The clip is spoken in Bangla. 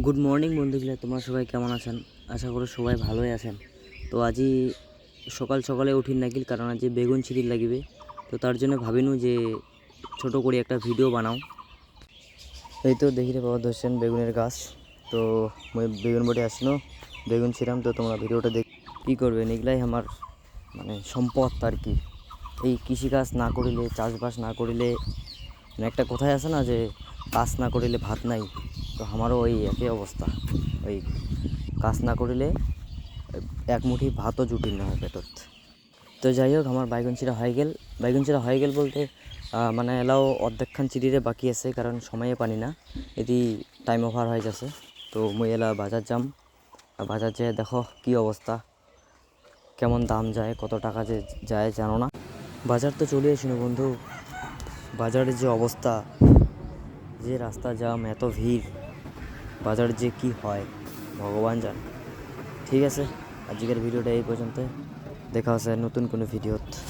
গুড মর্নিং বন্ধুগুলা, তোমরা সবাই কেমন আছেন? আশা করি সবাই ভালোই আছেন। তো আজি সকাল সকালে উঠিন নাকিল, কারণ আজ বেগুন ছিঁড়ির লাগিবে। তো তার জন্য ভাবিনু যে ছোট করে একটা ভিডিও বানাও। এই তো দেখিতে পাওয়া ধরছেন বেগুনের গাছ। তো মই বেগুন বটে আসলো, বেগুন ছিঁড়াম। তো তোমরা ভিডিওটা দেখ কী করবেন, এগুলাই আমার মানে সম্পদ আর কি। এই কৃষিকাজ না করিলে, চাষবাস না করিলে, মানে একটা কথাই আছে না যে কাজ না করিলে ভাত নাই। তো আমারও ওই একই অবস্থা। ওই কাজ না করিলে এক মুঠি ভাতও জুটিল না হয় পেটত। তো যাই হোক, আমার বাইগুন চিরা হয়ে গেল। বাইগুন চিরা হয়ে গেল বলতে মানে এলাও অর্ধেকখান চিরিরে বাকি আছে, কারণ সময়ে পানি না, এটি টাইম ওভার হয়ে যাচ্ছে। তো মুই এলা বাজার যাম, বাজার যেয়ে দেখো কি অবস্থা, কেমন দাম যায়, কত টাকা যে যায় জানো না। বাজার তো চলে আসিনি বন্ধু, বাজারের যে অবস্থা, যে রাস্তা জাম, এত ভিড়, বাজার যে কি হয় ভগবান জানে। ঠিক আছে, আজকের ভিডিওটা এই পর্যন্ত। দেখা হচ্ছে নতুন কোনো ভিডিওত।